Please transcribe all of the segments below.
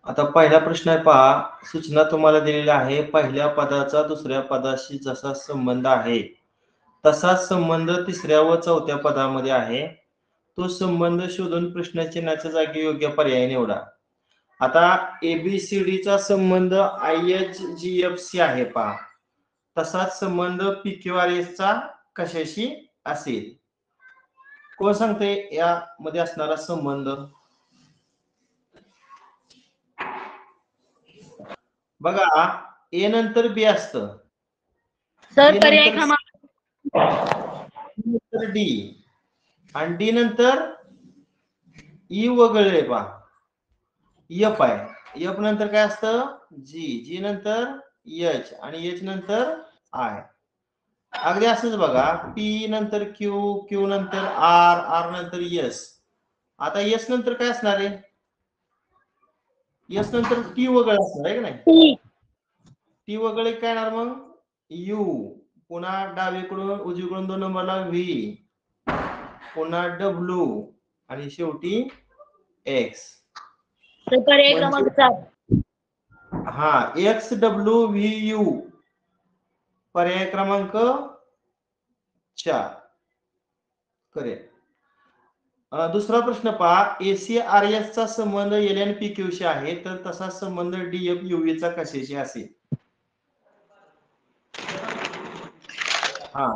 आता पहिला प्रश्न आहे पहा. सूचना तुम्हाला दिलेल्या आहे. पहिल्या पदाचा दुसऱ्या पदाशी जसा संबंध आहे तसाच संबंध तिसऱ्या व चौथ्या पदामध्ये आहे. तो संबंध शोधून प्रश्नचिन्हाच्या जागी योग्य पर्याय निवडा. आता ABCD चा संबंध IHGFC आहे पहा. तसाच संबंध PQRS चा कशाशी असेल? कोण सांगते यामध्ये असणारा संबंध? बघा, A नंतर B असतं, सर पर्याय क्रमांक नंतर D आणि D नंतर E वगळले पहा. F आहे. F नंतर काय असतं? G नंतर H आणि H नंतर I. अगदी असंच बघा, P नंतर Q नंतर R नंतर S. आता S नंतर काय असणार आहे? S नंतर T वगळ असणार आहे का नाही? T वगळे काय येणार मग? U. पुन्हा डावीकडून उजवीकडून 2 नंबरला V, पुन्हा W आणि शेवटी X. पर्याय क्रमांक 4. हा, XWVU पर्याय क्रमांक 4 करेक्ट. दुसरा प्रश्न पहा. ACRS चा संबंध LNPQ शी आहे, तर तसा संबंध DFUV चा कशाशी असेल? हा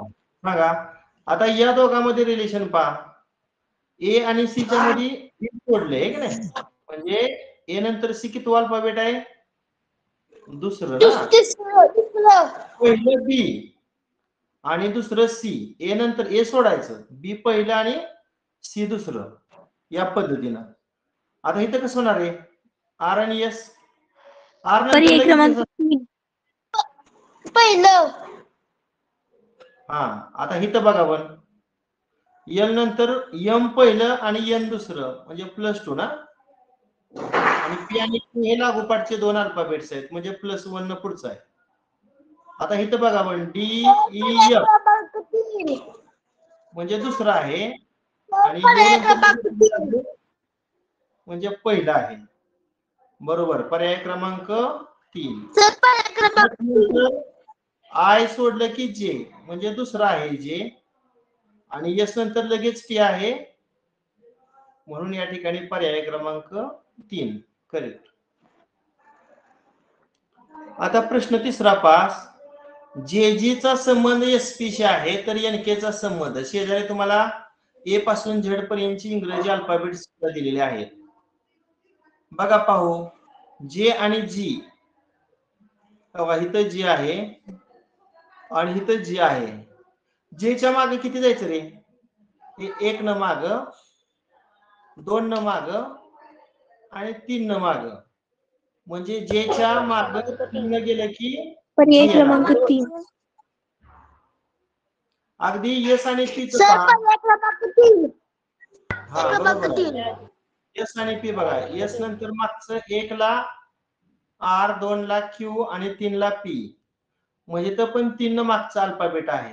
बघा, आता या दोघांमध्ये रिलेशन पहा. A आणि C च्या मध्ये जोडले आहे की नाही? म्हणजे A नंतर C किती अल्फाबेट आहे? दुसरं ना. पहिलं B आणि दुसरं C. A नंतर A सोडायचं, B पहिलं आणि C दुसरं, या पद्धतीनं. आता इथं कसं होणार आहे? R आणि S. R नंतर पहिलं. हा, आता इथं बघा पण L नंतर M पहिलं आणि N दुसरं, म्हणजे +2 ना. आणि P आणि Q हे लागोपाठचे 2 अल्फाबेट्स आहेत, म्हणजे +1 न पुढचा आहे. आता इथं बघा पण DEF म्हणजे दुसरा आहे आणि म्हणजे पहिला आहे. बरोबर, पर्याय क्रमांक 3. I सोडलं की J म्हणजे दुसरा आहे J आणि S नंतर लगेच T आहे, म्हणून या ठिकाणी पर्याय क्रमांक 3 करेक्ट. आता प्रश्न तिसरा पास. JG चा संबंध SP शी आहे, तर NK चा संबंध. शेजारी तुम्हाला A पासून Z पर्यंतची इंग्रजी अल्फाबेट्स दिलेले आहेत. बघा पाहू, J आणि G. बघा इथं J आहे आणि इथं G आहे. J च्या मागे किती जायचं रे? 1 न माग, 2 न माग आणि 3 न माग. म्हणजे J च्या माग 3 न गेलं की पर्याय क्रमांक 3. अगदी S आणि P च सर पहा. पर्याय क्रमांक 3. हा बरोबर. S आणि P बघा, S नंतर मागचं 1 ला R, 2 ला Q आणि 3 ला P. म्हणजे तर पण 3 न मागचा अल्फाबेट आहे.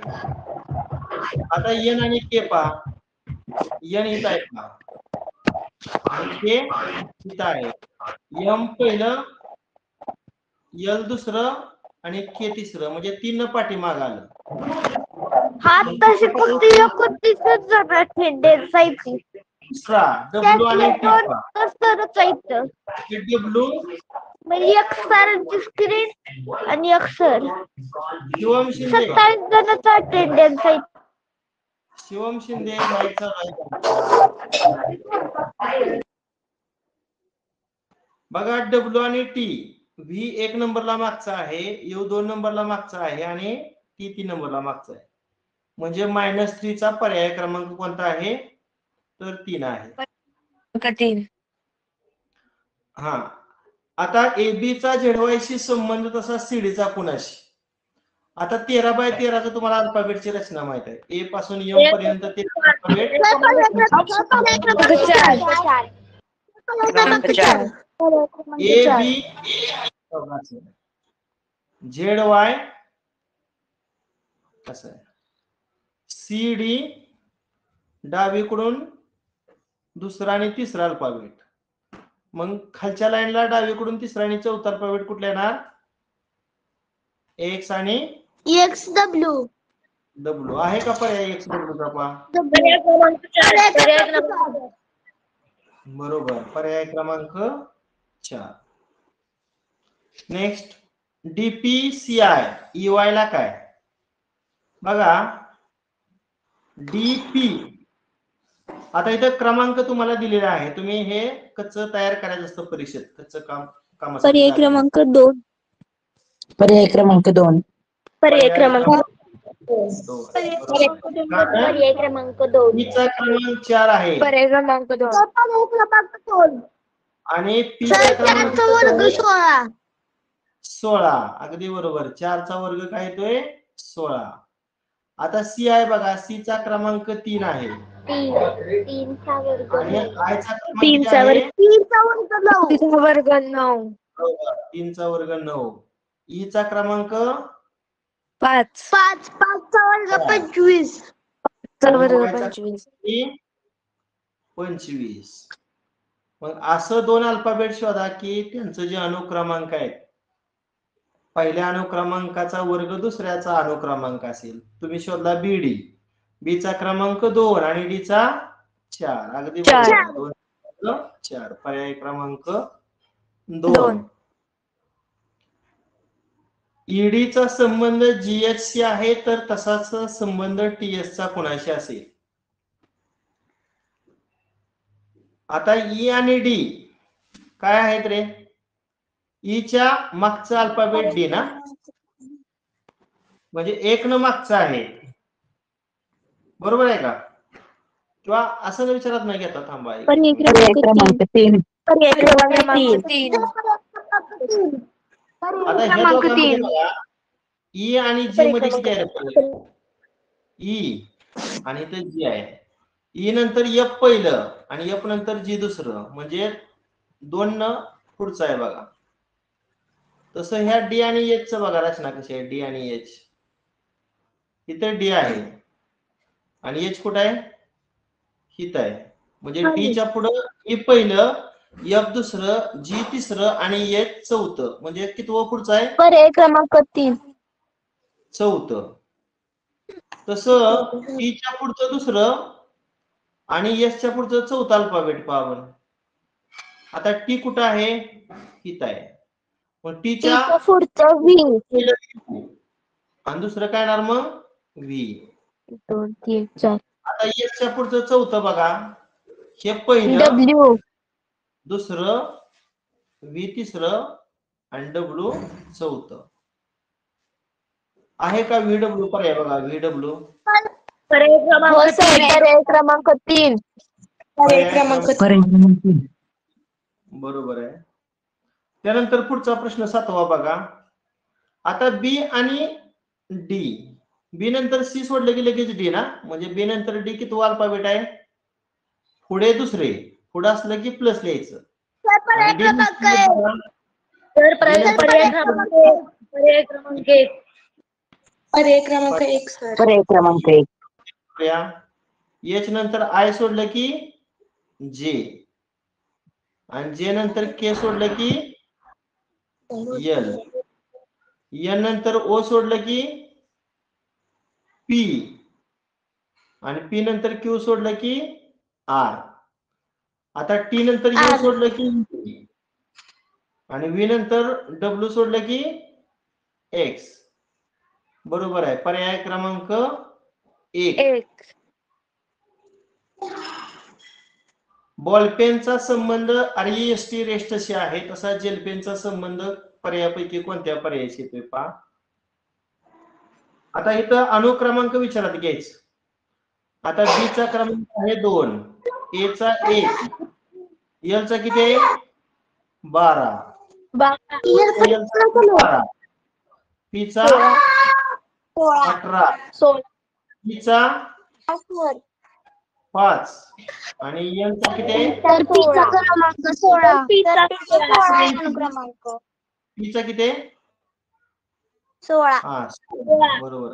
आता N आणि K पहा. N इथं आहे पहा आणि K इथं आहे. M पहिलं, L दुसरं आणि K तिसरं, म्हणजे 3 न पाठीमाग आलं. हा तसे फक्त 29 जण अटेंडन्स आहे. दुसरा W आणि T पहा. W म्हणजे एक सरांची स्क्रीन आणि एक सर. शिवम शिंदे. 27 जणांचा अटेंडन्स आहे. शिवम शिंदे माईक चालू आहे. बघा W आणि T. V 1 नंबरला मागचा आहे, U 2 नंबरला मागचा आहे आणि T 3 नंबरला मागचा आहे. म्हणजे -3 चा पर्याय क्रमांक कोणता आहे? तर 3 आहे. 3. हा, आता AB चा ZY शी संबंध तसा CD चा कुणाशी? आता 13x13 चा तुम्हाला अल्फाबेटची रचना माहित आहे. A पासून M पर्यंत 13 अल्फाबेट. AB ZY कसं आहे? CD डावीकडून दुसरा आणि तिसरा अल्फाबेट. मग खालच्या लाईनला डावीकडून तिसरा आणि चौथा अल्फाबेट कुठला येणार? एक्स आणि एक्स डब्ल्यू डब्ल्यू. आहे का पर्याय एक्स डब्ल्यू चा पहा? पर्याय क्रमांक 4. पर्याय क्रमांक 4. बरोबर, पर्याय क्रमांक 4. नेक्स्ट DPCI EY ला काय? बघा DP, आता इथं क्रमांक तुम्हाला दिलेला आहे, तुम्ही हे कच्चं तयार करायचं असतं परीक्षेत, कच्चं कामासाठी. पर्याय क्रमांक 2 पर्याय क्रमांक 2. पर्याय क्रमांक 2. पर्याय क्रमांक 2 चा क्रमांक 4 आहे पर्याय क्रमांक 2. पर्याय क्रमांक 2 आणि P चा क्रमांक 16 16. अगदी बरोबर, 4 चा वर्ग काय येतोय? 16. आता C आहे बघा, C चा क्रमांक 3 आहे 3 चा वर्ग आणि I चा क्रमांक 3 किती चा आहे? वर्ग 3 चा वर्ग 9 3 चा वर्ग 9. बरोबर, 3 चा वर्ग 9. E चा क्रमांक 5 5 चा वर्ग 25 चा वर्ग Y चा 25. 25. मग असं 2 अल्फाबेट शोधा की त्यांचं जे अनुक्रमांक आहेत, पहिल्या अनुक्रमांकाचा वर्ग दुसऱ्याचा अनुक्रमांक असेल. तुम्ही शोधला BD, B चा क्रमांक 2 आणि D चा 4. अगदी बरोबर, 2 4. पर्याय क्रमांक 2. ED चा संबंध GH शी आहे, तर तसाच संबंध TS चा कोणाशी असेल? आता E आणि D काय आहेत रे? E च्या मागचा अल्फाबेट D ना, म्हणजे 1 न मागचा आहे, बरोबर आहे का? किंवा असं विचारात नाही घेता, थांबा. पर्याय क्रमांक 3. पर्याय क्रमांक 3. आता ह्या दोघांमध्ये बघा, E आणि G मध्ये किती आहे? E आणि इथे G आहे. E नंतर F पहिलं आणि F नंतर G दुसरं, म्हणजे 2 न पुढचं आहे बघा. तसं ह्या D आणि H चं बघा रचना कशी आहे. D आणि H, इथे D आहे आणि H कुठं आहे? हित आहे. म्हणजे D च्या पुढं E पहिलं, F दुसरं, G तिसरं आणि H चौथं, म्हणजे कितवं पुढचं आहे? पर्याय क्रमांक 3 चौथं. तसं T च्या पुढचं दुसरं आणि S च्या पुढचं चौथं अल्फाबेट पहा बरं. आता T कुठं आहे? हित आहे. मग T च्या पुढचं V आणि दुसरं काय येणार मग? V. 2 3 4 आता S च्या पुढचं चौथं बघा, हे पहिलं, W दुसरं, V तिसरं आणि W चौथं. आहे का VW? पर्याय बघा, VW. पर्याय क्रमांक 3. पर्याय क्रमांक 3 पर्याय क्रमांक 3. पर्याय क्रमांक 3. बरोबर आहे. त्यानंतर पुढचा प्रश्न 7वा बघा. आता B आणि D, B नंतर C सोडलं की लगेच D ना, म्हणजे B नंतर D कितवा अल्फाबेट आहे? पुढे दुसरे, पुढे असलं की प्लस लिहायचं. पर्याय आणि D क्रमांक नंतर तर पर्याय क्रमांक 1. पर्याय क्रमांक 1. पर्याय क्रमांक 1 सर. पर्याय क्रमांक 1. H नंतर I सोडलं की J आणि J नंतर K सोडलं की L, N नंतर O सोडलं की P आणि P नंतर Q सोडलं की R. आता T नंतर U सोडलं की V आणि V नंतर W सोडलं की X. बरोबर आहे. पर्याय क्रमांक 1. बॉलपेनचा संबंध REST रेस्टशी आहे, तसा जेलपेनचा संबंध पर्यायापैकी कोणत्या पर्यायाशी येतोय पहा. आता इथं अनुक्रमांक विचारात घ्यायचं. आता B चा क्रमांक आहे 2, A चा 1, L चा किती आहे? 12, L चा 12, P चा 18, P चा 5 आणि N चा किती आहे? P चा क्रमांक 16 P चा क्रमांक P चा किती आहे? 16 हा, बरोबर.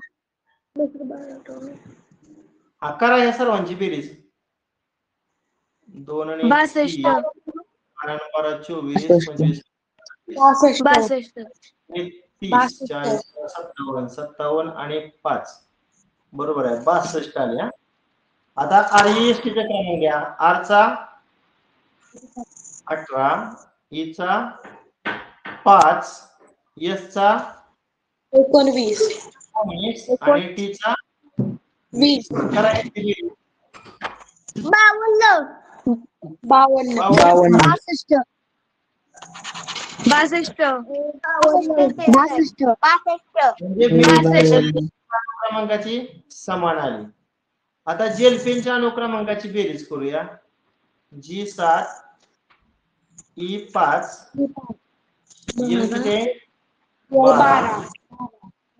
हा, करा या सर्वांची बेरीज. 2 आणि 62. 12 24 65. 25 62 30 40 57 57 आणि 5 बरोबर आहे 62 आले हा. आता REST चा क्रमांक घ्या. R चा 18 E चा 5 S चा 19 19 आणि T चा 20 करायची बेरीज. 52 52 52 62 म्हणजे बेरीज क्रमांकाची समान आली. आता जेल पेनच्या अनुक्रमांकाची बेरीज करूया. G7 E5 L किती 12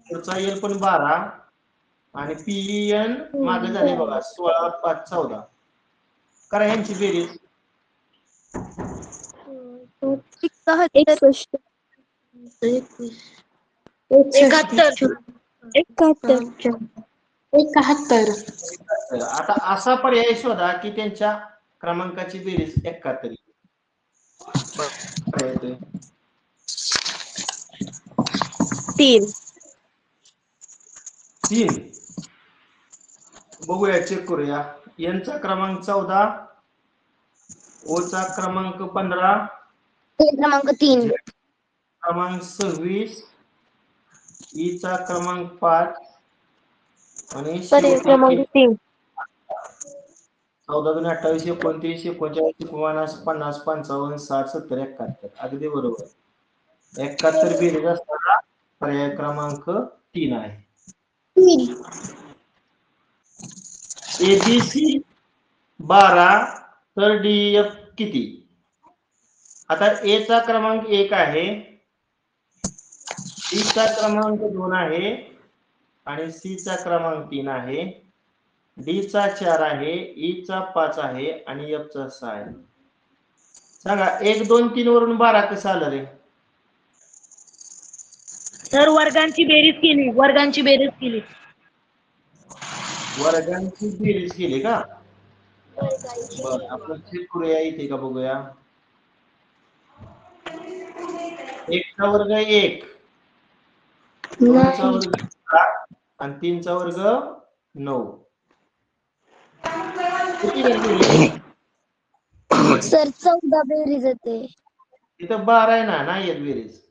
पुढचा L पण 12 आणि PEN मागे झाली बघा 16 5 14 करा यांची बेरीज. 71 आता असा पर्याय शोधा की त्यांच्या क्रमांकाची बेरीज 71 येते. 3 बघूया चेक करूया. यांचा क्रमांक 14 O चा क्रमांक 15 क्रमांक 3 क्रमांक 26 E चा क्रमांक 5 आणि क्रमांक 3 14 2 28 29 39 49 50 55 60 70 71 अगदी बरोबर. 71 बेरीज असताना पर्याय क्रमांक 3 आहे. ABC 12 तर DF किती? आता A चा क्रमांक 1 आहे, B चा क्रमांक 2 आहे आणि C चा क्रमांक 3 आहे, D चा 4 आहे, E चा 5 आहे आणि F चा 6 आहे. सांगा 1 2 3 वरून 12 कसं आलं रे? तर वर्गांची बेरीज केली वर्गांची बेरीज केली का? बरं आपण चेक करूया इथे का बघूया. 1 चा वर्ग 1 2 चा वर्ग 7 आणि 3 चा वर्ग 9 किती बेरीज? सर 14 बेरीज येते. इथं 12 आहे ना, नाही येत बेरीज.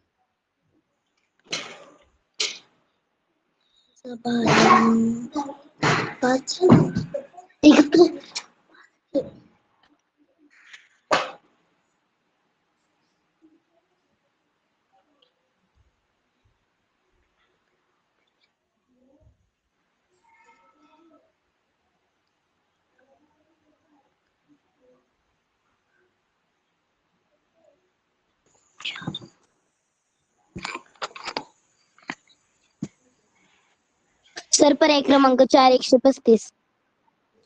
सर पर्याय क्रमांक 4 135.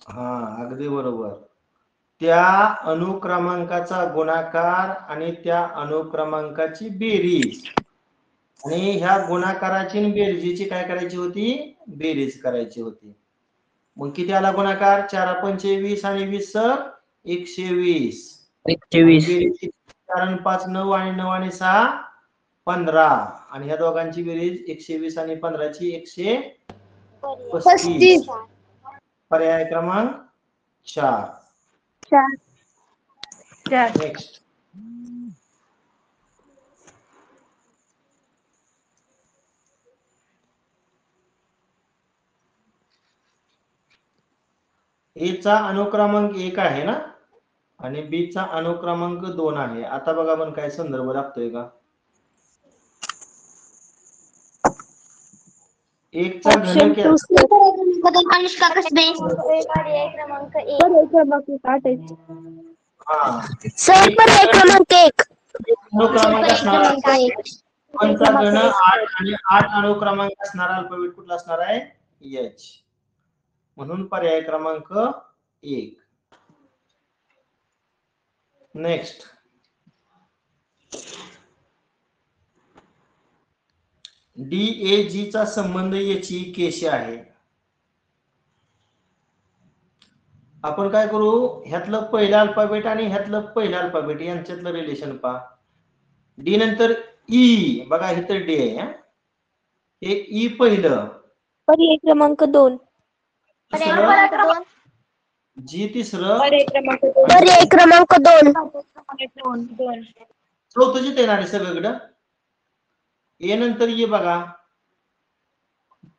हा अगदी बरोबर. त्या अनुक्रमांकाचा गुणाकार आणि त्या अनुक्रमांकाची बेरीज आणि ह्या गुणाकाराची आणि बेरजेची काय करायची होती? बेरीज करायची होती. मग किती आला गुणाकार? 4 पंचे 20 आणि 20 120. 120 कारण 5 9 आणि 9 आणि 6 15 आणि ह्या दोघांची बेरीज 120 आणि 15 ची 135. पर्याय क्रमांक 4. नेक्स्ट. A चा अनुक्रमांक 1 आहे ना आणि B चा अनुक्रमांक 2 आहे. आता बघा आपण काय संदर्भ लागतोय का? 1 चा घन केला अनुष्का कसबे. हा सर पर्याय क्रमांक 1. अनुक्रमांक असणार क्रमांक 1. 1 चा घन 8 आणि 8 अनुक्रमांक असणारा अल्फाबेट कुठला असणार आहे? H. म्हणून पर्याय क्रमांक 1. नेक्स्ट. DAG चा संबंध याची केशी आहे. आपण काय करू, ह्यातलं पहिलं अल्फाबेट आणि ह्यातलं पहिलं अल्फाबेट यांच्यातलं रिलेशन पहा. डी नंतर ई, बघा इथं डी आहे हा. हे ई पहिलं, पर्याय क्रमांक 2. दुसरं जी तिसरं, पर्याय क्रमांक 2. पर्याय क्रमांक 2. चौथं जिथे येणार आहे सगळीकडं. ए नंतर ये बघा,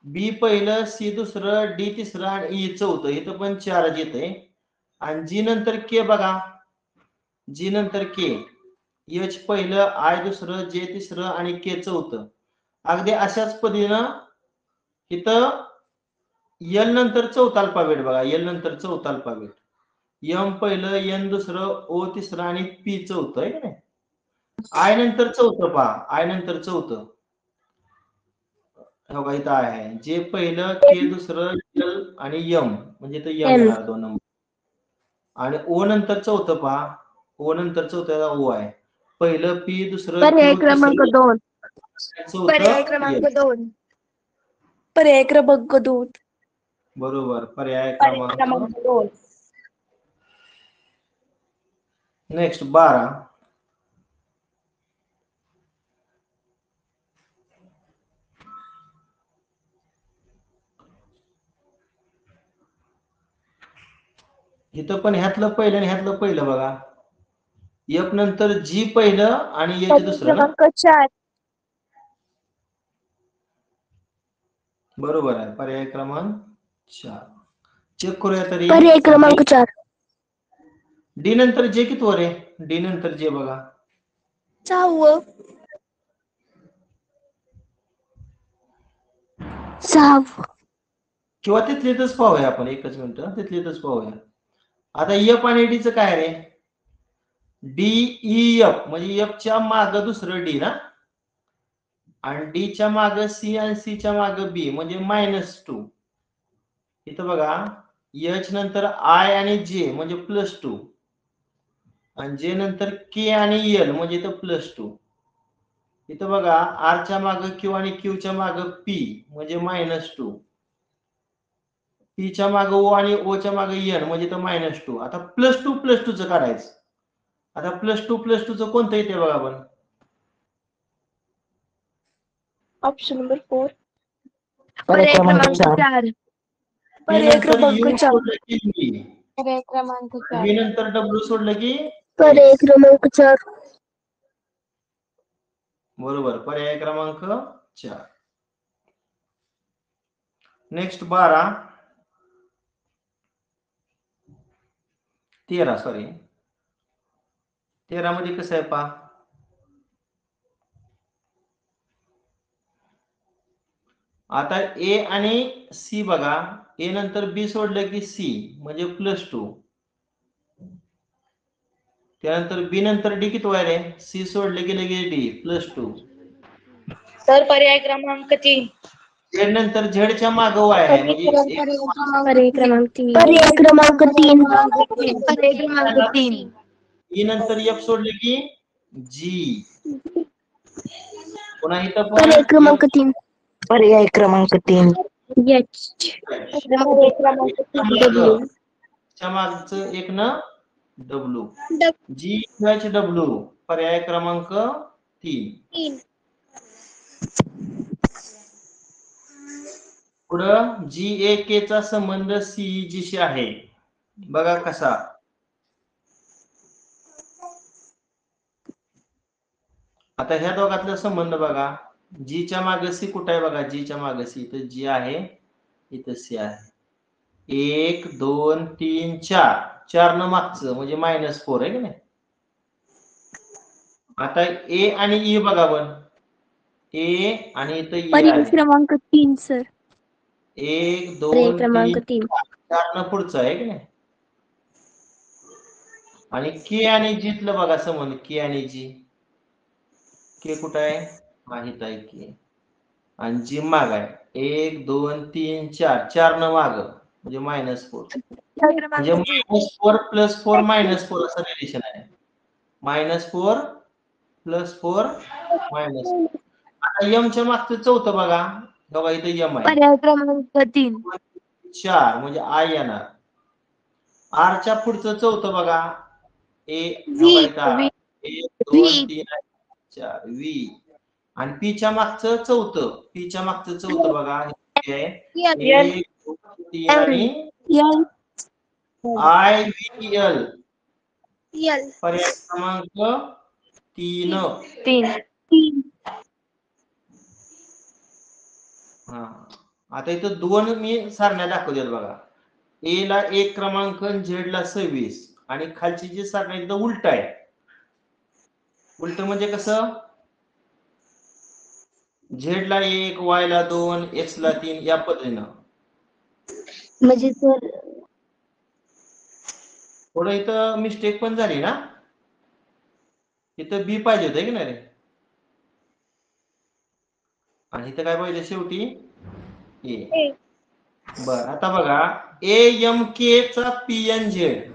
बी पहिलं, सी दुसरं, डी तिसरं आणि ई चौथं. इथं पण 4 येते. आणि जी नंतर के बघा, जी नंतर के, एच पहिलं, आय दुसरं, जे तिसरं आणि के चौथं. अगदी अशाच पद्धतीनं इथं एल नंतर चौथा अल्फाबेट बघा, एल नंतर चौथा अल्फाबेट, एम पहिलं, एन दुसरं, ओ तिसरं आणि पी चौथं आहे का नाही. आय नंतर चौथं पहा, आय नंतर चौथं बघा इथं आहे, जे पहिलं, के दुसरं, एल आणि एम, म्हणजे इथं एम येणार 2 नंबर. आणि ओ नंतर चौथं पहा, ओ नंतर चौथ्याला ओ आहे, पहिलं पी दुसरं पर्याय क्यू क्रमांक तिसरं 2. पर्याय चौथं क्रमांक एल. 2. पर्याय क्रमांक 2. बरोबर, पर्याय पर्याय क्रमांक. क्रमांक 2. नेक्स्ट 12. इथं पण ह्यातलं पहिलं आणि ह्यातलं पहिलं बघा, एफ नंतर जी पहिलं आणि एच पर्याय दुसरं ना. क्रमांक 4. बरोबर आहे, पर्याय क्रमांक 4. चेक करूया तरी. पर्याय क्रमांक 4. डी नंतर जे किती वर आहे, डी नंतर जे बघा, 6. किंवा तिथलीतच पाहूया आपण, एकच मिनिट तिथलीतच पाहूया. आता एफ आणि डी च काय रे, डी ई एफ म्हणजे एफ च्या माग दुसरं डी ना, आणि डी च्या माग सी आणि सी च्या माग बी म्हणजे -2. इथं बघा, एच नंतर आय आणि जे म्हणजे +2, आणि जे नंतर के आणि एल म्हणजे इथं +2. इथं बघा, आर च्या माग क्यू आणि क्यू च्या माग पी म्हणजे -2, पी च्या माग ओ आणि ओ च्या माग एन म्हणजे इथं -2. आता +2 च काढायचं. आता +2 च कोणतं येते बघा आपण, ऑप्शन नंबर 4. पर्याय क्रमांक 4. पर्याय क्रमांक 4. बी पर्याय क्रमांक 4. नंतर डब्ल्यू सोडलं की पर्याय क्रमांक 4. बरोबर, पर्याय क्रमांक 4. नेक्स्ट 12. 13 सॉरी, 13 मध्ये कसं आहे पहा, आता ए आणि सी बघा, ए नंतर बी सोडलं की सी म्हणजे +2, त्यानंतर बी नंतर डी किती वायर आहे, सी सोडले की लगेच डी +2. तर पर्याय क्रमांक 3. झेड नंतर झेडच्या माग वाय आहे म्हणजे पर्याय क्रमांक 3. पर्याय क्रमांक 3. पर्याय क्रमांक 3. ई नंतर एफ सोडले की जी. पुन्हा इथं पर्याय पण क्रमांक 3. पर्याय क्रमांक 3. पर्याय क्रमांक 3. च्या मागचं एक न डब्ल्यू, जी एच डब्ल्यू, पर्याय क्रमांक 3. पुढं जी ए के चा संबंध सी जी शी आहे, बघा कसा. आता ह्या दोघातला संबंध बघा, जी च्या मागे सी कुठे आहे बघा, जी च्या मागे सी, इथं जी आहे, इथं सी आहे. 1 2 3 4, 4 न मागचं म्हणजे -4 आहे की नाही. आता ए आणि ई बघा पण, ए आणि इथं ई पर्याय आहे, क्रमांक 3 सर. 1 पर्याय 2 क्रमांक 3 3. 4 न पुढचं आहे की नाही. आणि के आणि जीतलं बघा संबंध, के आणि जी, के कुठं आहे, माहित आहे की, आणि जी माग आहे 1 2 3 4, 4 न माग म्हणजे -4, म्हणजे -4 + 4 -4 असं रिलेशन आहे. -4 + 4 -4. आता एम च्या मागचं चौथं बघा, इथं एम आहे, पर्याय क्रमांक 3. 4 म्हणजे आय येणार. आरच्या पुढचं चौथं बघा. A V. एक दोन तीन चार व्ही. आणि पीच्या मागचं चौथं बघा. हे आहे एल. 1 2 3 आणि L. I V L. L. पर्याय क्रमांक 3. 3. हा आता इथं 2 मी सारण्या दाखवल्यात बघा. ए ला 1 क्रमांक, झेड ला 26 आणि खालची जी सारणी इथं उलट आहे. उलट म्हणजे कसं? झेड ला 1, वाय ला 2, एक्स ला 3 या पद्धतीनं. म्हणजे सर थोडं इथं मिस्टेक पण झाली ना. इथं बी पाहिजे होतं की नाही रे. आणि इथं काय पाहिजे शेवटी ए. बर आता बघा ए एम के चा पी एन झेड.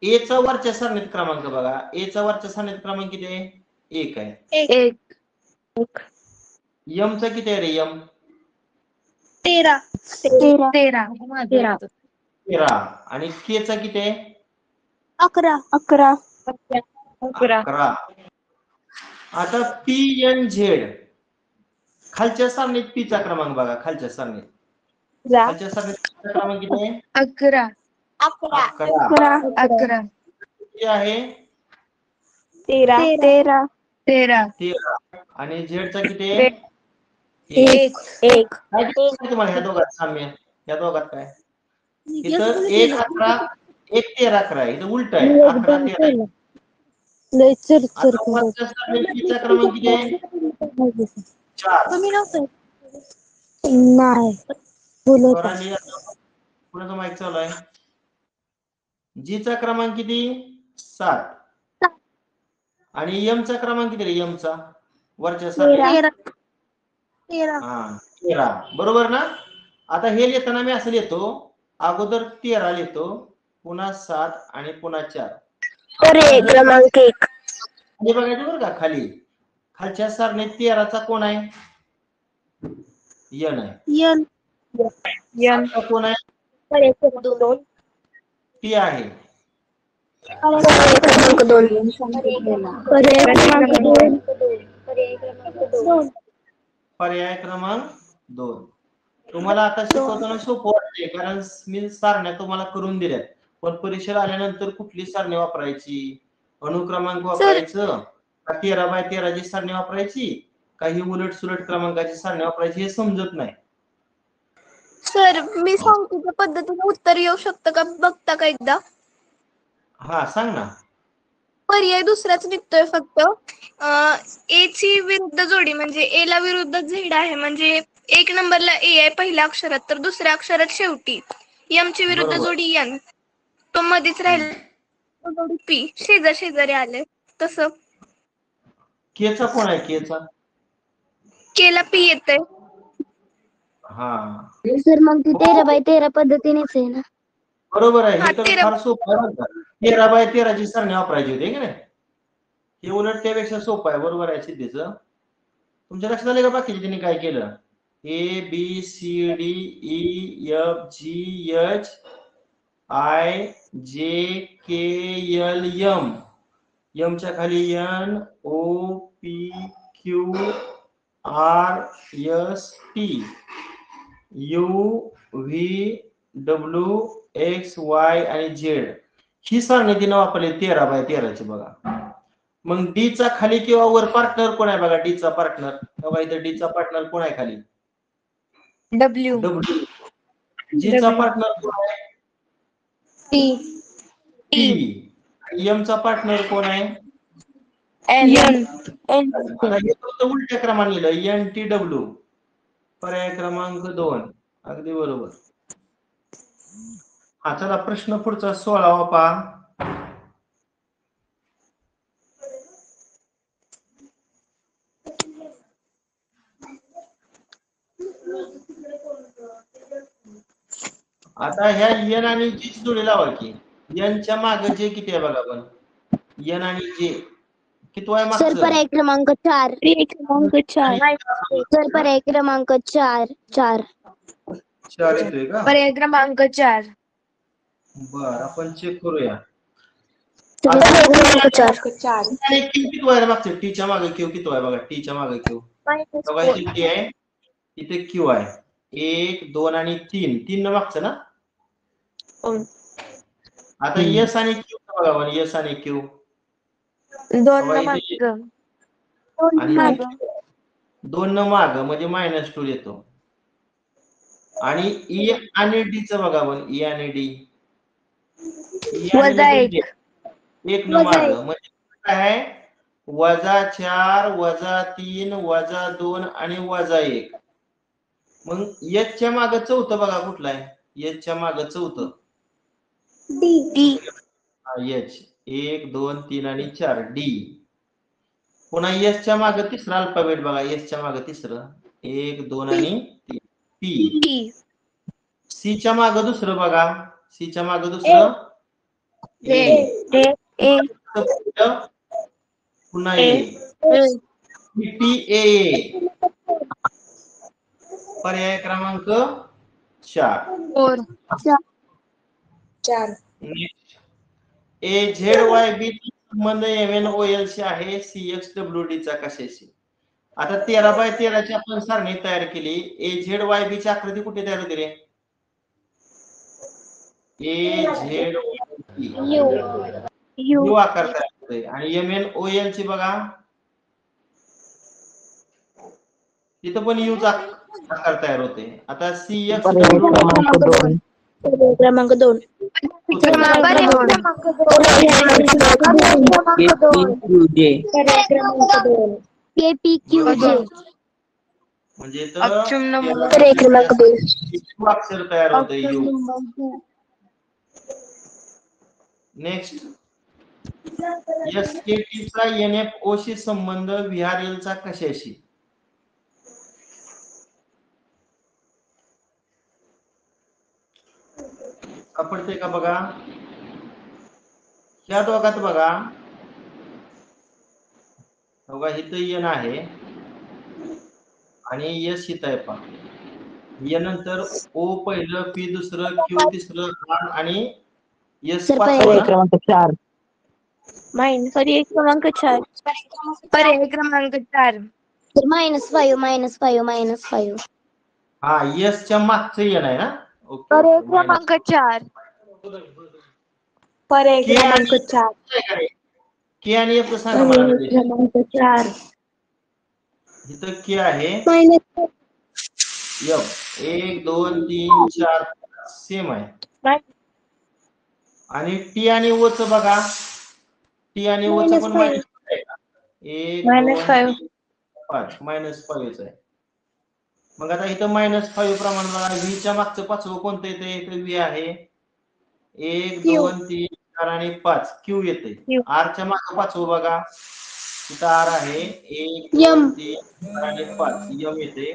ए चा वरच्या सारणीत क्रमांक बघा. ए चा वरच्या सारणीत क्रमांक किती आहे? 1 आहे. 1. एम चा किती आहे रे? एम 13. 13 आणि के चा किती आहे? 11. 11. आता पी एन झेड खालच्या सारणीत पी चा क्रमांक बघा. खालच्या सारणीत क्रमांक किती आहे? 11. 11 किती आहे? 13. 13 आणि झेड चा किती आहे? 1. काय दिसतंय तुम्हाला ह्या दोघात साम्य? या दोघात काय? इथं 1 11 1 13 11 आहे. इथं उलट आहे. 11 13 आहे. आता वरच्या सारणीत पी चा क्रमांक किती आहे? 4. नाही स्वराली कुणाचा माईक चालू आहे? जी चा क्रमांक किती? 7 आणि एम चा क्रमांक किती रे? एम चा वरच्या सारणीत 13 बरोबर ना. आता हे लिहिताना मी असं लिहितो. अगोदर 13 लिहितो, पुन्हा 7 आणि पुन्हा 4. क्रमांक 1. हे बघायचं बरं का. खालच्या सारणीत 13 चा कोण आहे? एन आहे. एन. 1. चा कोण आहे? पी आहे. क्रमांक 2. पर्याय क्रमांक 2. तुम्हाला आता शिकवताना सोपं वाटतंय कारण मी सारण्या तुम्हाला करून दिल्यात. पण परीक्षेला आल्यानंतर कुठली सारणी वापरायची? अनुक्रमांक वापरायचं का 13x13 ची सारणी वापरायची? काही उलट सुलट क्रमांकाची सारणी वापरायची हे समजत नाही. सर मी सांगतो त्या पद्धतीने उत्तर येऊ शकतं का बघता का एकदा? हा सांग ना. पर्याय दुसराच निघतोय फक्त. ए ची विरुद्ध जोडी म्हणजे ए ला विरुद्ध झेड आहे म्हणजे 1 नंबरला ए आहे पहिल्या अक्षरात तर दुसऱ्या अक्षरात शेवटी. एम ची विरुद्ध बरोबर. जोडी एन. तो मध्येच राहिला जोडी पी. शेजारी आले तसं. के चा कोण आहे? के चा केला पी येते. हा सर मग ती 13x13 पद्धतीनेच आहे ना. बरोबर आहे. हा, हे तर 13 फार सोपं आहे बरं का. 13x13 ची सारणी वापरायची होती की नाही. हे उलट त्यापेक्षा सोपं आहे. बरोबर आहे सिद्धीचं. तुमच्या लक्षात आलं का बाकीचे त्यांनी काय केलं? A B C D E F G H I J K L M. M च्या खाली N O P Q R S T U V W X Y आणि झेड ही सारणी तिनं वापरली 13x13 ची बघा. मग डी चा खाली किंवा वर पार्टनर कोण आहे बघा? डी चा पार्टनर बघा. इथं डी चा पार्टनर कोण आहे खाली? W. जी चा पार्टनर कोण आहे? टी. एम चा पार्टनर कोण आहे? N. आता हे फक्त उलट्या क्रमाने लिहिलं. N T W. पर्याय क्रमांक 2 अगदी बरोबर. हा चला प्रश्न पुढचा 16वा पहा. आता ह्या एन आणि जी ची जोडी लावा की. एन च्या मागे जे किती आहे बघा आपण. एन आणि जे किती आहे सर मागचं? पर्याय क्रमांक 4. सर पर्याय क्रमांक 4. 4 येतोय का? पर्याय क्रमांक 4. बर आपण चेक करूया. पर्याय क्रमांक 4 आणि क्यू किती आहे मागचं? टीच्या मागे क्यू किती आहे बघा, टीच्या मागे क्यू बघा, इथे टी आहे, इथे क्यू आहे. 1 2 आणि 3 3 न मागचं ना. आता यस आणि क्यू बघा बरं, यस आणि क्यू 2 आणि 2 न माग म्हणजे -2 येतो. आणि ई आणि डी चं बघा बरं, ई आणि डी -1 एक न माग म्हणजे काय आहे, -4 -3 -2 आणि -1. मग एच च्या माग चौथं बघा कुठलं आहे, एच च्या माग चौथं एच 1 2 3 आणि 4 डी. पुन्हा एस च्या माग तिसरा अल्फाबेट बघा, एस च्या माग तिसरं 1 2 आणि 3 पी. सी च्या माग दुसरं बघा, सी च्या माग दुसरं ए. पुन्हा ए टी ए. पर्याय क्रमांक 4. ए झेड वाय बी संबंध MNOL शी आहे, CXWD चा कशाशी? आता 13x13 ची आपण सारणी तयार केली. ए झेड वाय बी ची आकृती कुठे तयार होते रे? ए झेड यू आकार तयार होते. आणि MNOL ची बघा, तिथं पण यू चा आकार तयार होते. आता CXWD क्रमांक 2 म्हणजे पर्याय क्रमांक 2 अक्षर तयार होते यू. नेक्स्ट, SKT चा NFO शी संबंध VRL चा कशाशी? सापडते का बघा, या दोघात बघा इथं एन आहे आणि एस इथं आहे पहा. एन नंतर ओ पहिलं, पी दुसरं, क्यू तिसरं, आर आणि एस पर्याय पाचवं. क्रमांक 4 पर्याय क्रमांक 4 पर्याय क्रमांक 4 -5 हा, एस च्या मागचं एन आहे ना. ओके, पर्याय क्रमांक 4 पर्याय क्रमांक 4 के आणि एफ सांगा मला. क्रमांक 4 इथं के आहे, एफ 1 2 3 4 सेम आहे. आणि टी आणि ओ च बघा, टी आणि ओ च पण मायनस आहे का? 1 2 3 5 -5 आहे. मग आता इथं -5 प्रमाण बघा, व्ही च्या मागचं पाचवं कोणतं येते? इथं व्ही आहे. 1 2 3 4 आणि 5 क्यू येते. आर च्या मागं पाचवं बघा, इथं आर आहे. 1 2 3 4 आणि 5 यम येते.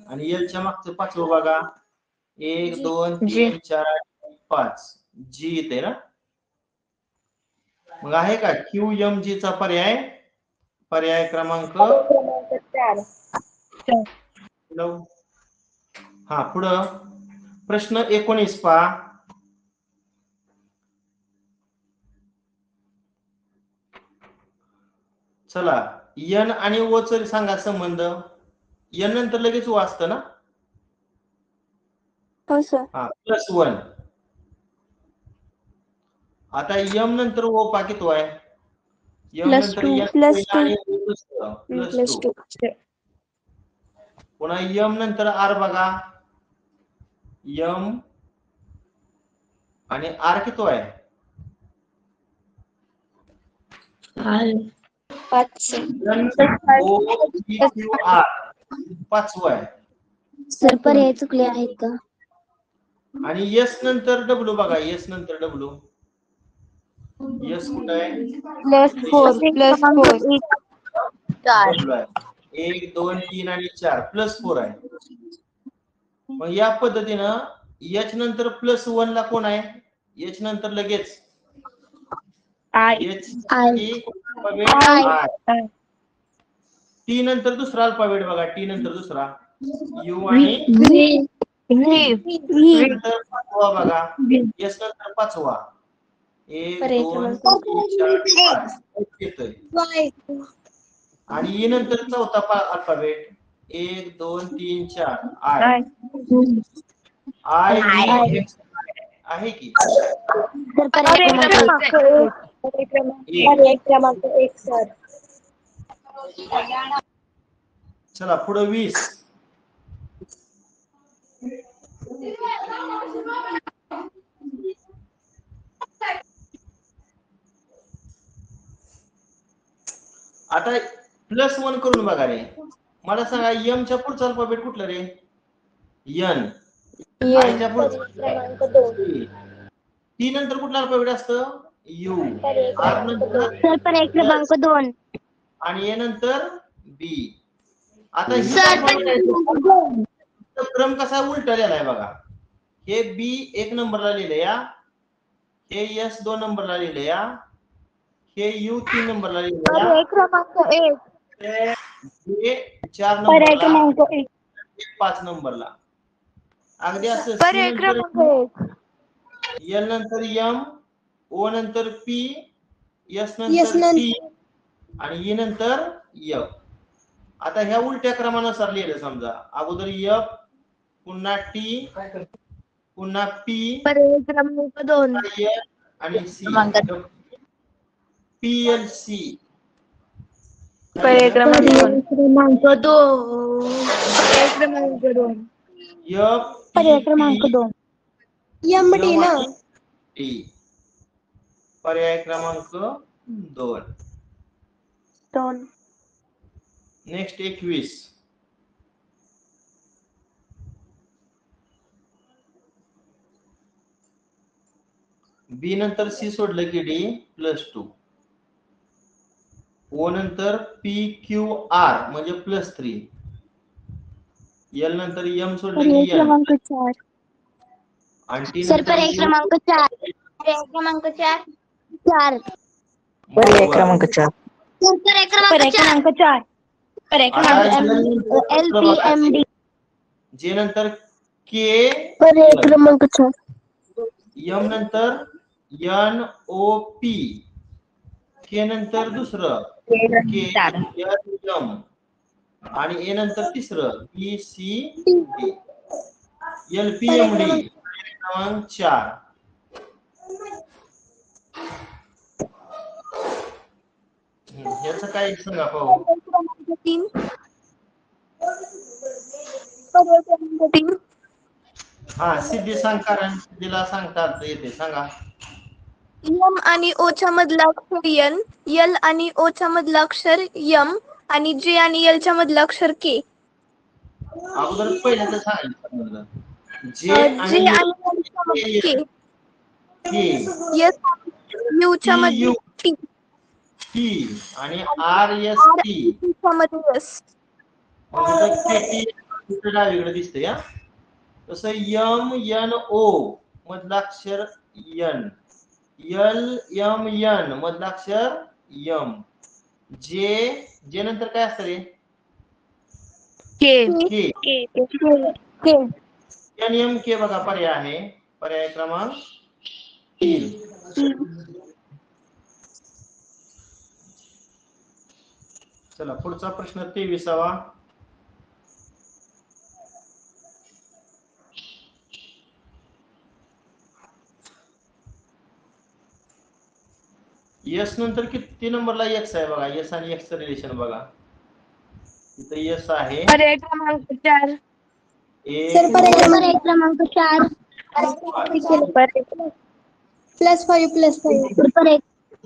आणि एल च्या मागचं पाचवं बघा, 1 2 3 4 आणि 5 जी येते ना. मग आहे का क्यू एम जी चा पर्याय? पर्याय क्रमांक 4 हा. पुढं प्रश्न 19 पहा. चला, एन आणि ओ च सांगा संबंध. एन नंतर लगेच ओ असतं ना. हो सर. हा, +1. आता यम नंतर ओ पा किती आहे? यम नंतर +2. पुन्हा यम नंतर आर बघा, यम आणि आर किती आहे? 5 आहे. सर पर्याय चुकले आहेत का? आणि एस नंतर डब्ल्यू बघा, एस नंतर डब्ल्यू. एस कुठं आहे? +4 1 2 3 आणि 4 +4 आहे. मग या पद्धतीनं एच नंतर +1 ला कोण आहे? एच नंतर लगेच टी नंतर दुसरा अल्फाबेट बघा, टी नंतर दुसरा यू आणि नंतर पाचवा बघा, एस नंतर पाचवा. 1 पर्याय 2 क्रमांक 3 4 5 येतोय. आणि ई नंतर चौथा alphabet 1 2 3 4 I. I B X आहे की पर्याय क्रमांक 1 सर. चला पुढे 20. आता +1 करून बघा रे. मला सांगा एम च्या पुढचा अल्फाबेट कुठला रे? एन. आय च्या क्रमांक 2. टी नंतर कुठला अल्फाबेट असतं? यू. आर नंतर सर पर्याय क्रमांक 2. आणि ए नंतर बी. आता ही क्रम कसा उलटा लिहिलाय बघा. हे बी 1 नंबरला लिहिले या, हे एस 2 नंबरला लिहिले या, हे यू 3 नंबरला लिहिले या, क्रमांक 1. हे 4 पर्याय नंबरला, क्रमांक 1. 5 नंबरला. अगदी असं पर्याय क्रमांक 1. एल नंतर एम, ओ नंतर पी, एस नंतर टी आणि ई नंतर एफ. आता ह्या उलट्या क्रमानुसार लिहिलं. समजा अगोदर एफ, पुन्हा टी, पुन्हा पी, पर्याय क्रमांक 2. आणि सी. PLC. पर्याय क्रमांक 2. पर्याय क्रमांक 2. एमडी ना. पर्याय क्रमांक 2. नेक्स्ट 21. बी नंतर सी सोडलं की डी +2. ओ नंतर पी क्यू आर म्हणजे +3. एल नंतर एम सोडलं की एन. क्रमांक 4. आणि टी सर नंतर पर्याय क्रमांक 4. पर्याय क्रमांक 4. 4. पर्याय क्रमांक 4. पर्याय क्रमांक 4. पर्याय क्रमांक LPMD. जे नंतर के. पर्याय क्रमांक 4. एम नंतर एन ओ पी, के नंतर दुसरं के एम आणि ए नंतर तिसरं पी सी डी. LPMD क्रमांक 4. याचं काय सांगा पाहू. हा सिद्धी सांग, कारण सिद्धीला सांगता येते. सांगा. यम आणि ओ च्या मधला अक्षर एन, यल आणि ओ च्या मधला अक्षर यम आणि जे आणि यल च्या मधला अक्षर के. अगोदर पहिल्यांदा सांगायचं. जे जे आणि आणि यल च्या मध्ये के. यस यू च्या मध्ये टी. टी आणि आर एस टी च्या मध्ये यस. डावीकडे दिसते या. तसं यम एन ओ मधला अक्षर एन, यल एम एन मधला अक्षर यम, जे नंतर काय असतं रे? के. एन एम के बघा पर्याय आहे. पर्याय क्रमांक 3. चला पुढचा प्रश्न 23वा. एस नंतर किती नंबरला एक्स आहे बघा. एस आणि एक्स चं रिलेशन बघा. इथं एस आहे. पर्याय क्रमांक 4. एक पर्याय क्रमांक 4. +5 पर्याय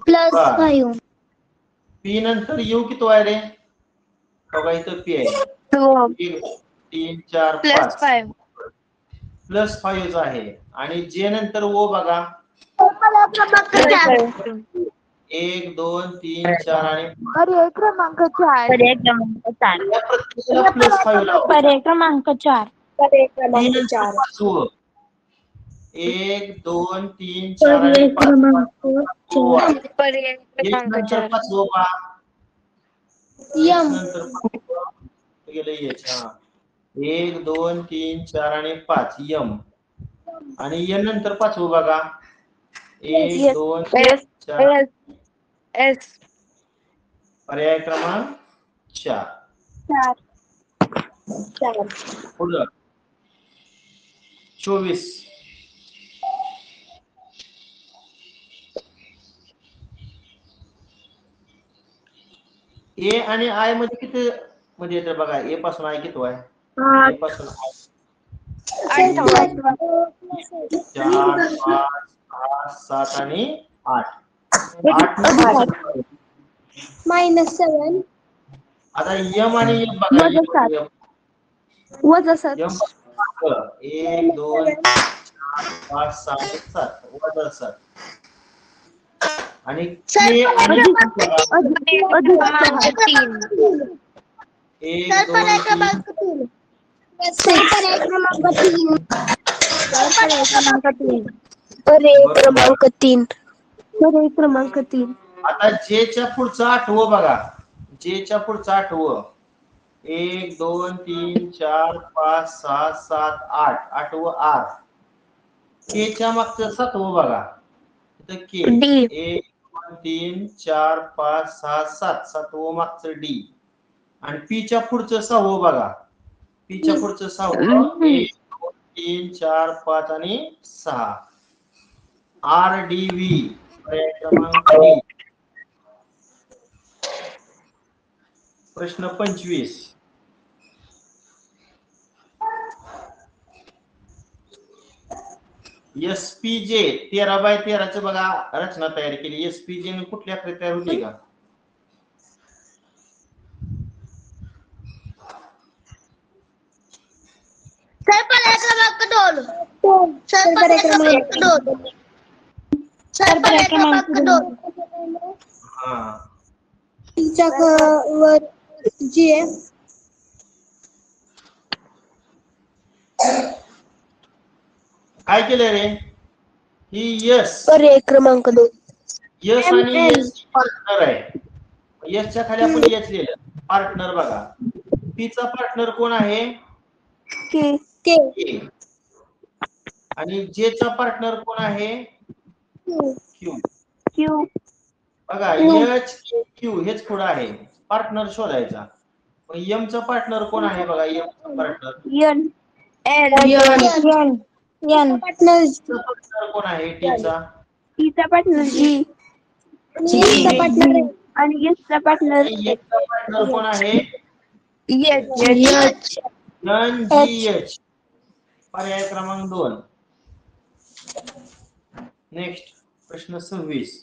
+5. पी नंतर यू किती आहे रे? बघा इथं पी आहे. 1 3 4 5 +5 आहे. आणि जे नंतर ओ बघा 1 2 3 4 आणि पर्याय क्रमांक 4. पर्याय क्रमांक 4. या प्रत्येकाला +5 लावा. पर्याय क्रमांक 4. पर्याय क्रमांक 4. 1 2 3 4 आणि 5. पर्याय क्रमांक 4. 5 यम. नंतर गेलं एच. हा 1 2 3 4 आणि 5 यम आणि एन नंतर पाचवं बघा 1 2 4 एस पर्याय क्रमांक 4 पुढं 24 ए आणि आय मध्ये किती मध्ये येतं बघा ए पासून आय किती आहे ए पासून आय 4 5 6 7 आणि 8 -7 आता यम आणि एफ बघा -7 यम 1 2 4 5 6 7 वजा 7 आणि के आणि क्रमांक 3 1 2 क्रमांक 3 क्रमांक 3 आता जे च्या पुढचं आठवं बघा जे च्या पुढचं आठवं 1 2 3 4 5 6 7 8 आठवं आर के च्या मागचं सातवं बघा इथं के डी 1 2 3 4 5 6 7 सातवं मागचं डी आणि पी च्या पुढचं सहावं बघा पी च्या पुढचं सहावं 1 2 3 4 5 आणि 6 आर डी व्ही पर्याय क्रमांक डी प्रश्न 25 एसपीजे 13x13 च बघा रचना तयार केली एसपीजे ने कुठल्या आकृती तयार होती का पर्याय क्रमांक 2 हा वर जी आहे काय केलं रे ही यस पर्याय क्रमांक 2 यस आणि यस पार्टनर आहे यसच्या खाली आपण यस लिहिलं पार्टनर बघा पी चा पार्टनर कोण आहे के के आणि जे चा पार्टनर कोण आहे क्यू क्यू बघा एच क्यू हेच पुढे आहे पार्टनर शोधायचा पण एम चा पार्टनर कोण आहे बघा एम चा पार्टनर एन एन पार्टनर कोण आहे टी चा टीचा पार्टनर जी चा पार्टनर आणि एस चा पार्टनर एच चा पार्टनर कोण आहे एच एन जी एच पर्याय क्रमांक 2 नेक्स्ट प्रश्न 26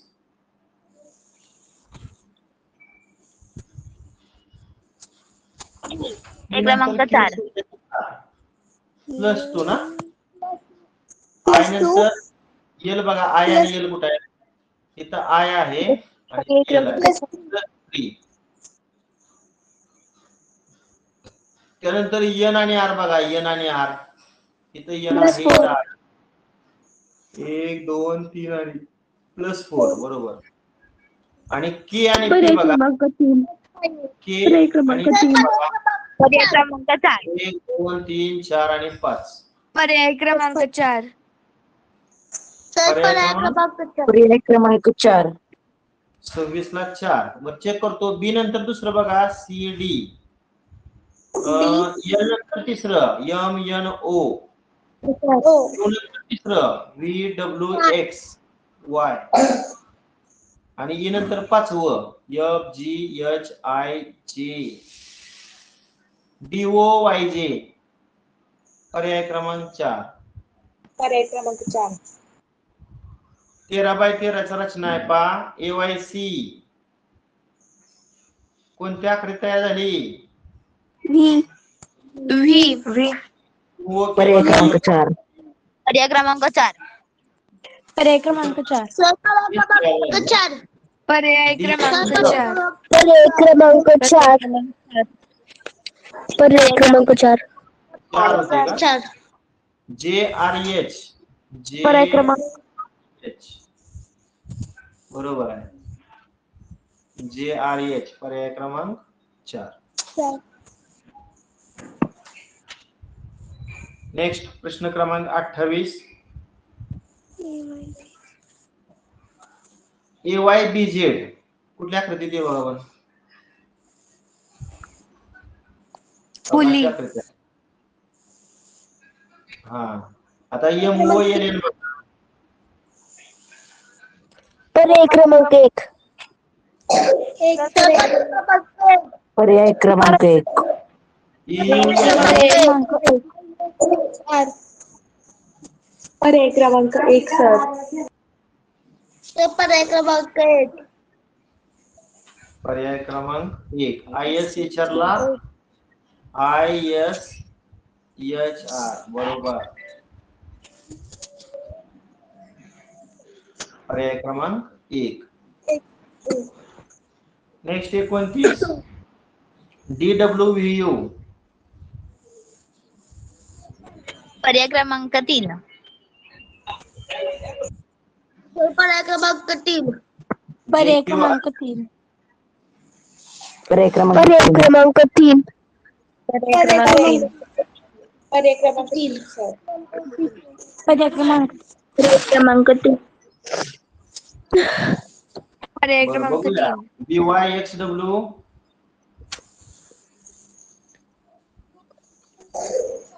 क्रमांक 4 प्लस 2 ना आय नंतर एल बघा आय आणि एल कुठे आहे इथं आय आहे आणि एल आहे प्लस 3 त्यानंतर एन आणि आर बघा एन आणि आर इथं एन आहे 1 2 3 आणि प्लस 4 बरोबर आणि के आणि पी बघा के आणि P बघा पर्याय क्रमांक 4 1 2 3 4 आणि 5 पर्याय क्रमांक 4 पर्याय क्रमांक 4 26 ला 4 मग चेक करतो बी नंतर दुसरं बघा सी डी एल नंतर तिसरं एम एन ओ क्यू नंतर तिसरं व्ही डब्ल्यू एक्स वाय आणि ई नंतर पाचवं एफ जी एच आय जे डी ओ वाय जे पर्याय क्रमांक 4 पर्याय क्रमांक 4 13x13 चा रचना आहे पा एवायसी कोणत्या आकृती तयार झाली व्ही व्ही पर्याय क्रमांक 4 पर्याय क्रमांक 4 पर्याय क्रमांक 4 पर्याय क्रमांक 4 पर्याय क्रमांक 4 पर्याय क्रमांक 4 जे आर एच जे पर्याय क्रमांक एच बरोबर आहे जे आर एच पर्याय क्रमांक 4 नेक्स्ट प्रश्न क्रमांक 28. AYBZ कुठल्या आकृतीत आहे बघा आपण? फुली. अशा आकृती आहे. हा आता MONN पर्याय क्रमांक 1. पर्याय क्रमांक 1. पर्याय क्रमांक 1 सर. पर्याय क्रमांक 1. पर्याय क्रमांक 1. ISHR ला ISHR बरोबर. पर्याय क्रमांक 1. नेक्स्ट 29. DWVU पर्याय क्रमांक 3. पर्याय क्रमांक 3. पर्याय क्रमांक 3. पर्याय क्रमांक 3. क्रमांक 3. पर्याय क्रमांक 3 सर. पर्याय क्रमांक 3. पर्याय बरं क्रमांक बघूया. 3. BYXW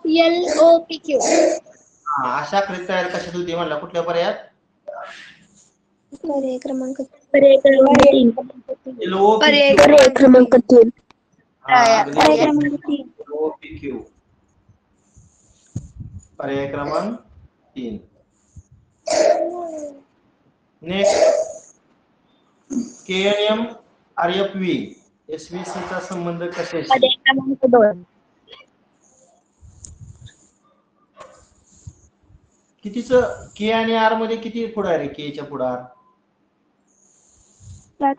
LOPQ. हा अशा आकृती तयार कशात होती म्हणला? कुठल्या पर्यायात? पर्याय क्रमांक 3. पर्याय क्रमांक 3. पर्याय LOPQ. क्रमांक 3. हा, पर्याय अगदी क्रमांक 3. LOPQ. पर्याय क्रमांक 3. नेक्स्ट KNM RFV SVC चा संबंध कशाशी? पर्याय क्रमांक 2. कितीच के आणि आर मध्ये किती पुढे आहे? के च्या पुढे आर +7.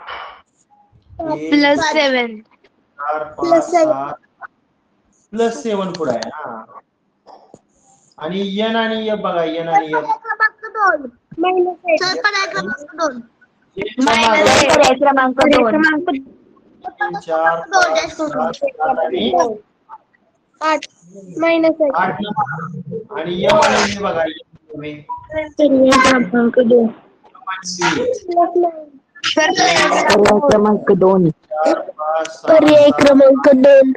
4 5 7 +7 पुढे आहे. हा आणि एन आणि एफ बघा. एन आणि एफ पर्याय क्रमांक 2. पर्याय क्रमांक 2. 3 4 5 7 आणि 8. 8 आणि एम आणि व्ही बघा. पर्याय क्रमांक 2. पर्याय क्रमांक 2. 4 5 6 पर्याय क्रमांक 2.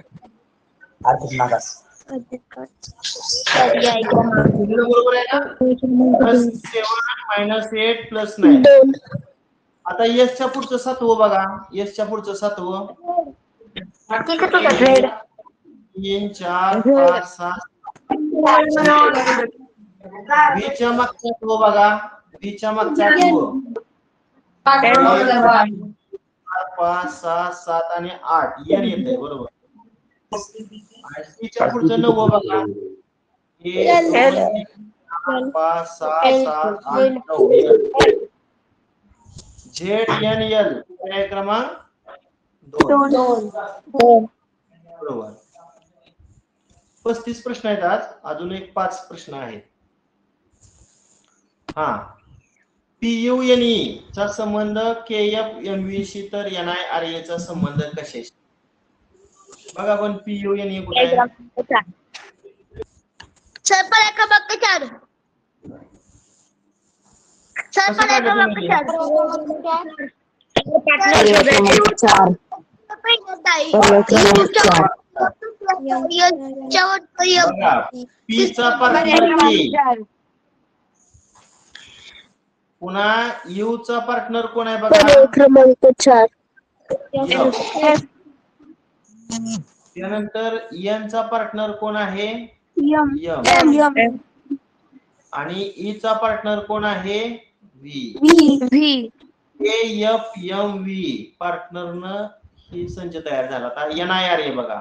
पर्याय क्रमांक बरोबर आहे ना? +7 -8 +9. 2. आता एस च्या पुढचं 7वं बघा. एस च्या पुढचं 7वं 3 4 5 6 व्ही च्या मागचा 8वं बघा. व्ही च्या मागचा 8वं 4 5 6 7 आणि 8 एन येते बरोबर. आणि सी च्या पुढचं 9वं बघा. 1 2 3 4 5 6 7 8 9 ZNL पर्याय क्रमांक 2 बरोबर. 35 प्रश्न आहेत आज. अजून एक 5 प्रश्न आहेत. हा PUNE चा संबंध KFMV शी तर NIRA चा संबंध कशाशी? बघा पण PUNE कुठे आहे? पर्याय क्रमांक 4. पर्याय क्रमांक 4. पर्याय क्रमांक 4. पर्याय क्रमांक 4. बघा P चा पार्टनर K पुन्हा U चा पार्टनर कोण आहे बघा? क्रमांक 4. F. त्यानंतर N चा पार्टनर कोण आहे? M. आणि E चा पार्टनर कोण आहे? V. KFMV पार्टनरनं ही संच तयार झाला. आता NIRA बघा.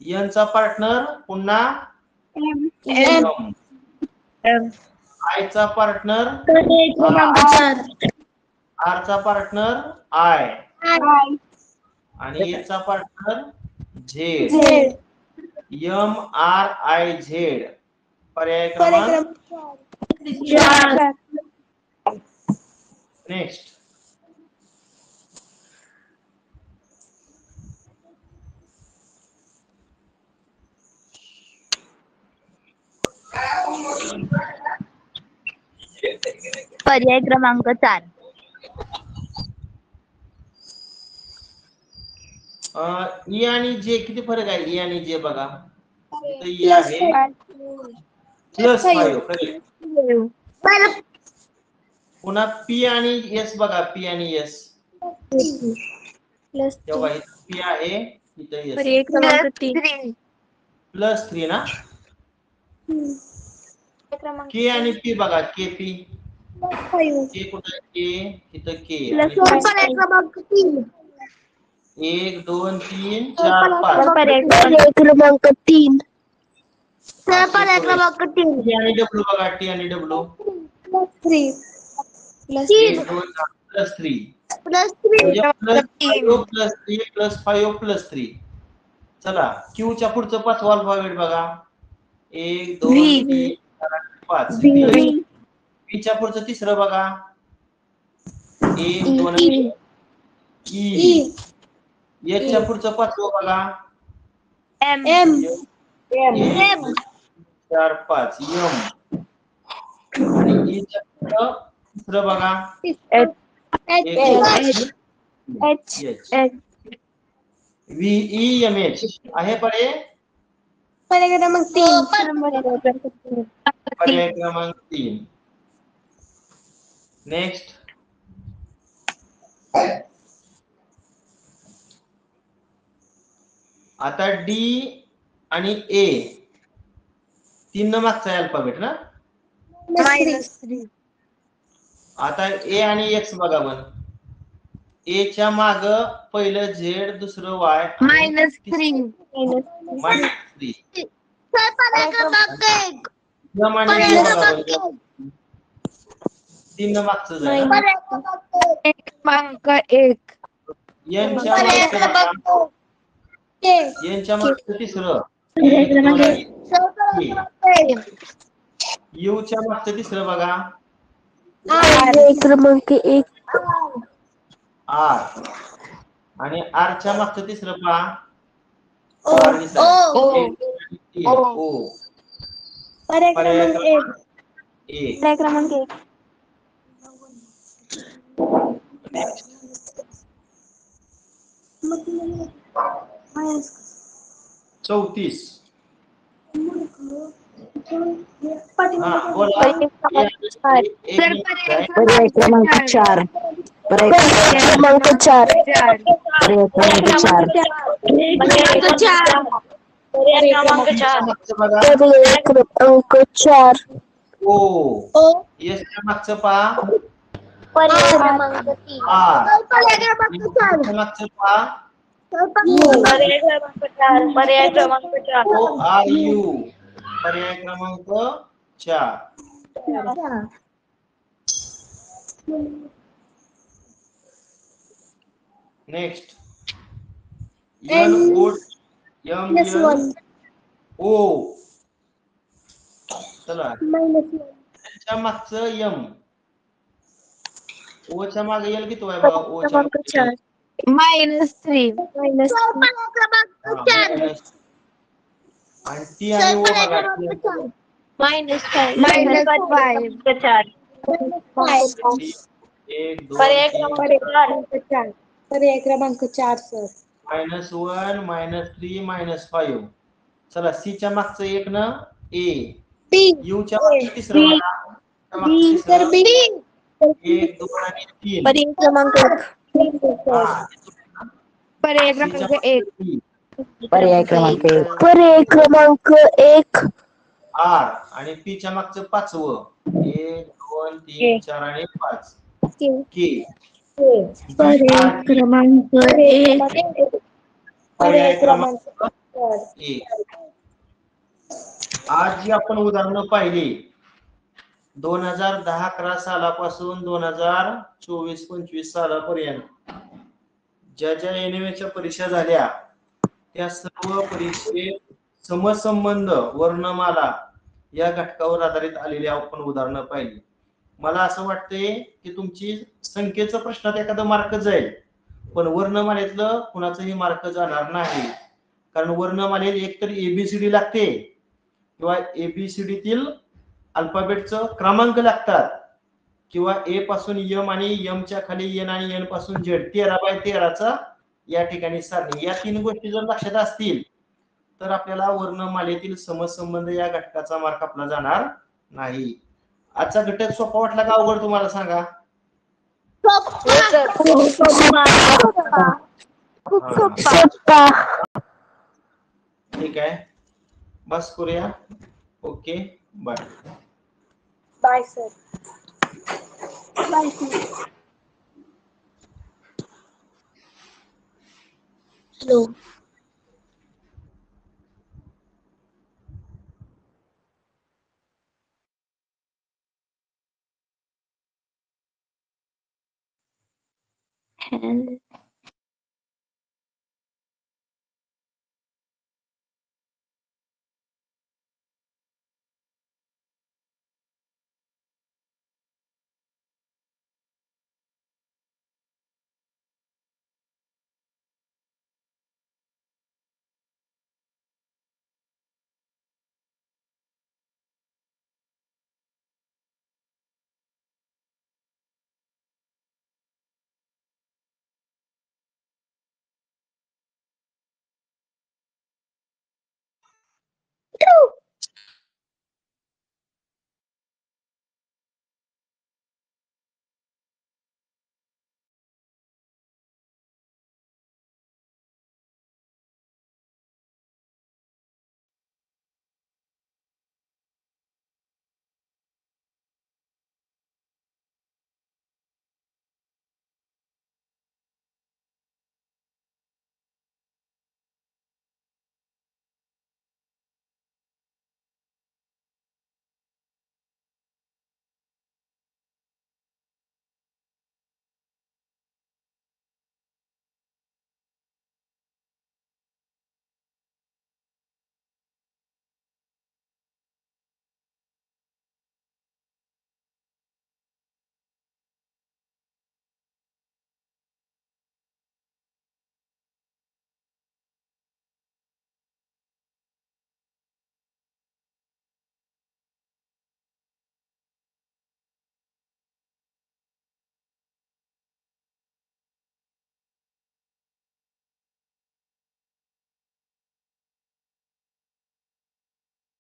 N चा पार्टनर पुन्हा M. I चा पार्टनर R चा पार्टनर I आणि A चा पार्टनर Z. MRIZ पर्याय क्रमांक 4. नेक्स्ट पर्याय क्रमांक 4. ई आणि जे किती फरक आहे? ई आणि जे बघा, इथं ई आहे +5 करेक्ट. पुन्हा पी आणि एस बघा, पी आणि एस तेव्हा इथं पी आहे, इथं एस पर्याय क्रमांक 3. +3 ना. के आणि पी बघा, के पी के कुठं आहे? के इथं के आणि पर्याय क्रमांक 3. 1 2 3 4 5 पर्याय क्रमांक 3. पर्याय क्रमांक 3. टी आणि डब्ल्यू बघा, टी आणि डब्ल्यू +3 1 2 +3 म्हणजे +5 +3 +5 चला क्यू च्या पुढचं पाचवं अल्फाबेट बघा, 1 2 3 4 5 व्ही च्या पुढचं तिसरं बघा, 1 2 ई. एच च्या पुढचं पाचवं बघा, एम 1 4 5 एम. आणि ई च्या पुढचं तिसरं बघा, एच. व्ही एम एच आहे पर्याय क्रमांक 3. पर्याय क्रमांक 3. नेक्स्ट, आता डी आणि ए 3 न मागचा अल्फाबेट ना. -3. आता ए आणि एक्स बघा पण, ए च्या माग पहिलं झेड, दुसरं वाय, -3. -3 पर्याय क्रमांक 1. तीन न मागचं जाय क्रमांक 1. यांच्या मागचं तिसरं, यू च्या मागचं तिसरं बघा, क्रमांक 1. आर. आणि आर च्या मागचं तिसरं पहा, ओ. पर्याय क्रमांक 1. चौतीस. हा बोला. पर्याय क्रमांक 4. पर्याय क्रमांक 4. पर्याय क्रमांक 4. पर्याय क्रमांक 4. ओ. एस च्या मागचं पहा, पर्याय क्रमांक 3. आर. पर्याय क्रमांक 4. च्या मागचं पहा, पर्याय क्रमांक 4. पर्याय क्रमांक 4. O R U. पर्याय क्रमांक 4. Next, N O M N O. चला च्या मागचं एम, ओ च्या मागे एल किती आहे बघा, ओ च्या मागे -3. आणि टी आणि ओ बघा, -5. 1 2 पर्याय 3 क्रमांक 4. पर्याय क्रमांक 4 सर. -1 -3 -5. चला सी च्या मागचं एक ना ए, यू च्या मागचं तिसरं बघा, तर बी. 1 2 आणि 3. पर्याय क्रमांक 1. पर्याय क्रमांक 1. पर्याय क्रमांक 1. पर्याय क्रमांक 1. आर. आणि पी च्या मागचं पाचवं, 1 2 3 4 आणि 5 के. पर्याय क्रमांक 1. पर्याय क्रमांक 1. आज जी आपण उदाहरणं पाहिली 2010-11 सालापासून 2024-25 सालापर्यंत ज्या ज्या एनएमएच्या परीक्षा झाल्या त्या सर्व परीक्षेत समसंबंध वर्णमाला या घटकावर आधारित आलेली आपण उदाहरणं पाहिली. मला असं वाटतंय की तुमची संख्येचा प्रश्नात एखादा मार्क जाईल, पण वर्णमालेतलं कुणाचाही मार्क जाणार नाही. कारण वर्णमालेत एकतर एबीसीडी लागते किंवा एबीसीडी तील अल्फाबेटचं क्रमांक लागतात. किंवा ए पासून यम आणि यम च्या खाली एन आणि एन पासून झेड 13x13 या ठिकाणी सारणी. या 3 गोष्टी जर लक्षात असतील तर आपल्याला वर्णमालेतील समसंबंध या घटकाचा मार्क आपला जाणार नाही. आजचा घटक सोपा वाटला का अवघड तुम्हाला सांगा? सोपा. ठीक आहे, बस करूया. Okay, bye. Bye sir. Hello. And